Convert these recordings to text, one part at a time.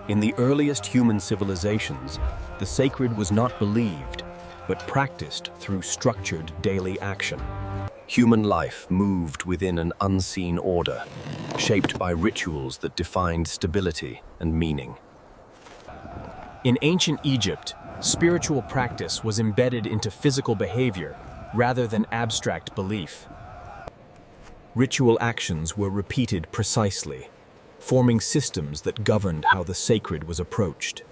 In the earliest human civilizations, the sacred was not believed, but practiced through structured daily action. Human life moved within an unseen order, shaped by rituals that defined stability and meaning. In ancient Egypt, spiritual practice was embedded into physical behavior rather than abstract belief. Ritual actions were repeated precisely, forming systems that governed how the sacred was approached.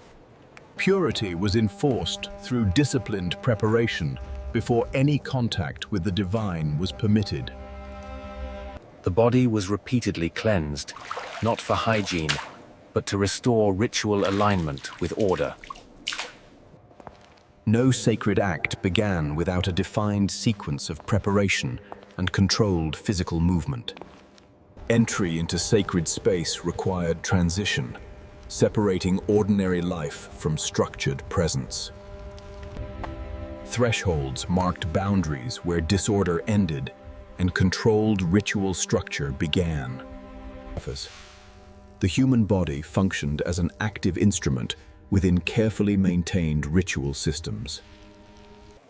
Purity was enforced through disciplined preparation before any contact with the divine was permitted. The body was repeatedly cleansed, not for hygiene, but to restore ritual alignment with order. No sacred act began without a defined sequence of preparation and controlled physical movement. Entry into sacred space required transition, separating ordinary life from structured presence. Thresholds marked boundaries where disorder ended and controlled ritual structure began. The human body functioned as an active instrument within carefully maintained ritual systems.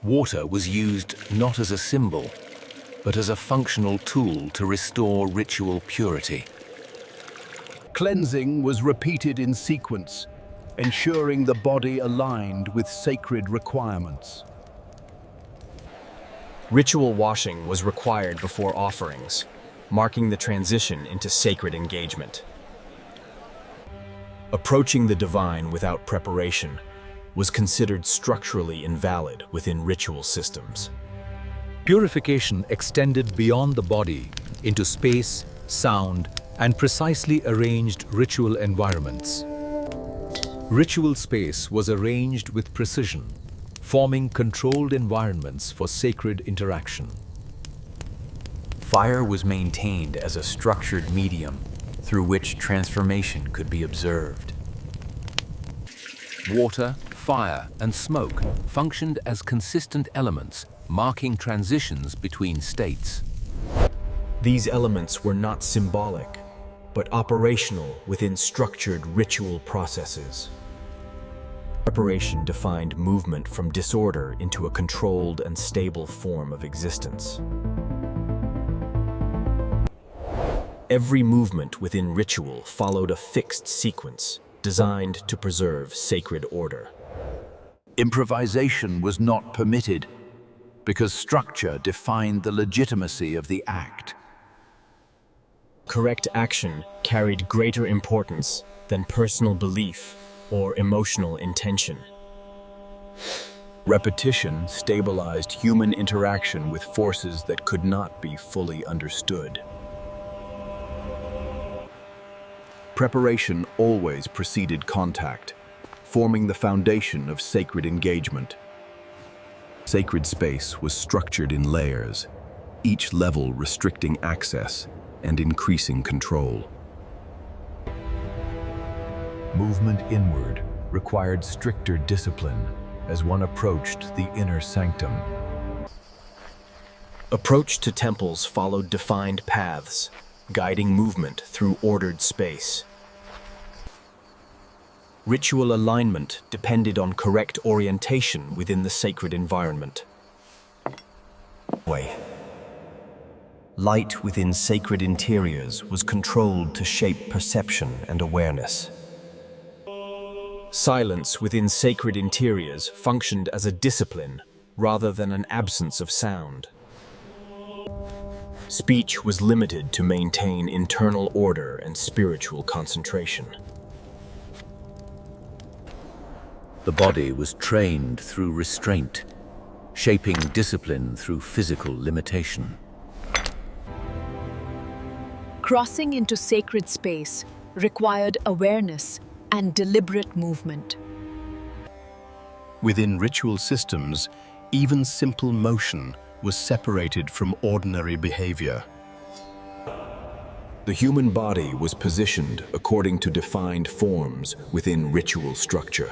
Water was used not as a symbol, but as a functional tool to restore ritual purity. Cleansing was repeated in sequence, ensuring the body aligned with sacred requirements. Ritual washing was required before offerings, marking the transition into sacred engagement. Approaching the divine without preparation was considered structurally invalid within ritual systems. Purification extended beyond the body into space, sound, and precisely arranged ritual environments. Ritual space was arranged with precision, forming controlled environments for sacred interaction. Fire was maintained as a structured medium through which transformation could be observed. Water, fire, and smoke functioned as consistent elements, marking transitions between states. These elements were not symbolic, but operational within structured ritual processes. Preparation defined movement from disorder into a controlled and stable form of existence. Every movement within ritual followed a fixed sequence designed to preserve sacred order. Improvisation was not permitted because structure defined the legitimacy of the act. Correct action carried greater importance than personal belief or emotional intention. Repetition stabilized human interaction with forces that could not be fully understood. Preparation always preceded contact, forming the foundation of sacred engagement. Sacred space was structured in layers, each level restricting access and increasing control. Movement inward required stricter discipline as one approached the inner sanctum. Approach to temples followed defined paths, guiding movement through ordered space. Ritual alignment depended on correct orientation within the sacred environment. Light within sacred interiors was controlled to shape perception and awareness. Silence within sacred interiors functioned as a discipline rather than an absence of sound. Speech was limited to maintain internal order and spiritual concentration. The body was trained through restraint, shaping discipline through physical limitation. Crossing into sacred space required awareness and deliberate movement. Within ritual systems, even simple motion was separated from ordinary behavior. The human body was positioned according to defined forms within ritual structure.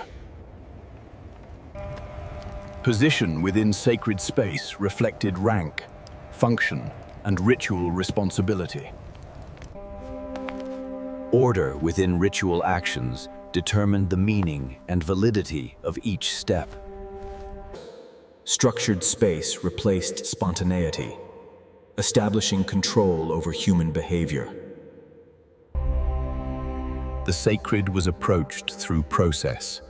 Position within sacred space reflected rank, function, and ritual responsibility. Order within ritual actions determined the meaning and validity of each step. Structured space replaced spontaneity, establishing control over human behavior. The sacred was approached through process,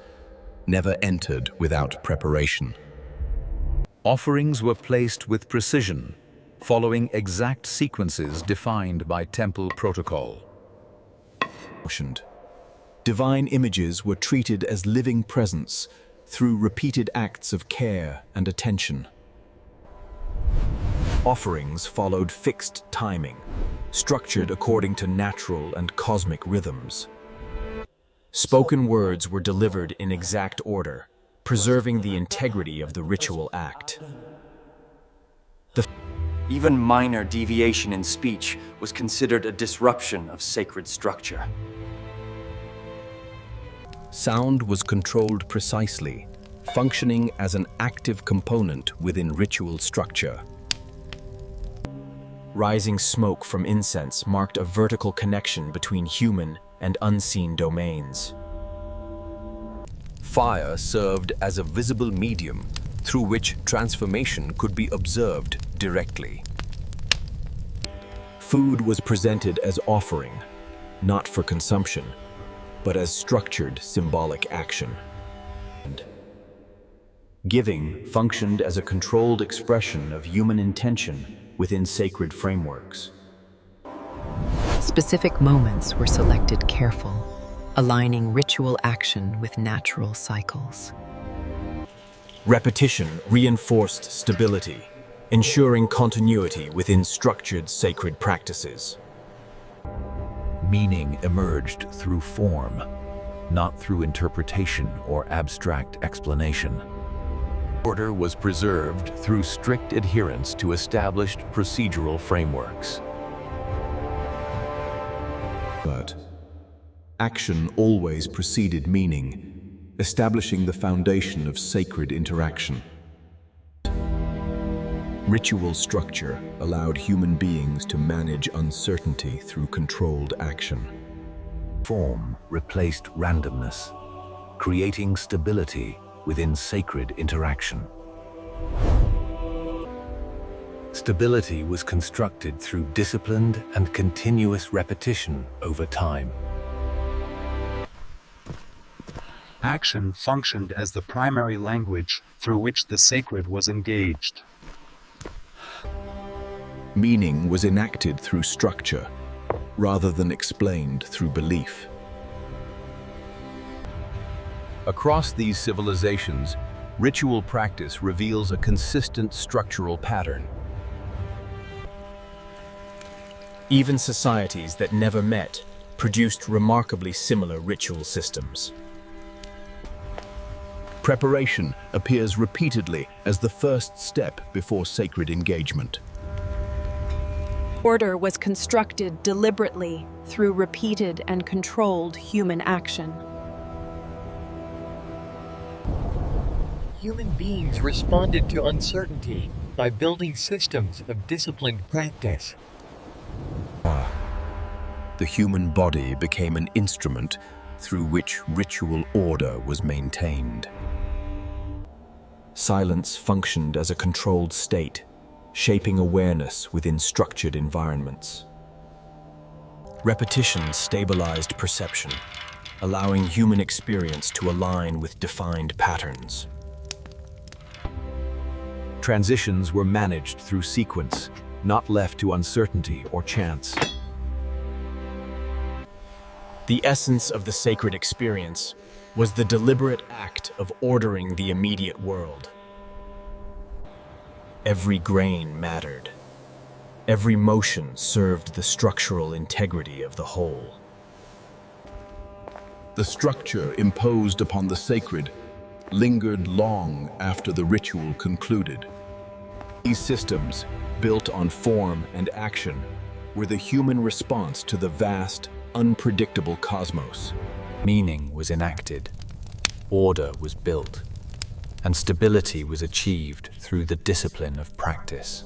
never entered without preparation. Offerings were placed with precision, following exact sequences defined by temple protocol. Divine images were treated as living presence through repeated acts of care and attention. Offerings followed fixed timing, structured according to natural and cosmic rhythms. Spoken words were delivered in exact order, preserving the integrity of the ritual act. Even minor deviation in speech was considered a disruption of sacred structure. Sound was controlled precisely, functioning as an active component within ritual structure. Rising smoke from incense marked a vertical connection between human and unseen domains. Fire served as a visible medium through which transformation could be observed directly. Food was presented as offering, not for consumption, but as structured symbolic action. Giving functioned as a controlled expression of human intention within sacred frameworks. Specific moments were selected careful, aligning ritual action with natural cycles. Repetition reinforced stability, ensuring continuity within structured sacred practices. Meaning emerged through form, not through interpretation or abstract explanation. Order was preserved through strict adherence to established procedural frameworks. But action always preceded meaning, establishing the foundation of sacred interaction. Ritual structure allowed human beings to manage uncertainty through controlled action. Form replaced randomness, creating stability within sacred interaction. Stability was constructed through disciplined and continuous repetition over time. Action functioned as the primary language through which the sacred was engaged. Meaning was enacted through structure, rather than explained through belief. Across these civilizations, ritual practice reveals a consistent structural pattern. Even societies that never met produced remarkably similar ritual systems. Preparation appears repeatedly as the first step before sacred engagement. Order was constructed deliberately through repeated and controlled human action. Human beings responded to uncertainty by building systems of disciplined practice. The human body became an instrument through which ritual order was maintained. Silence functioned as a controlled state, shaping awareness within structured environments. Repetition stabilized perception, allowing human experience to align with defined patterns. Transitions were managed through sequence, not left to uncertainty or chance. The essence of the sacred experience was the deliberate act of ordering the immediate world. Every grain mattered. Every motion served the structural integrity of the whole. The structure imposed upon the sacred lingered long after the ritual concluded. These systems, built on form and action, were the human response to the vast, unpredictable cosmos. Meaning was enacted, order was built, and stability was achieved through the discipline of practice.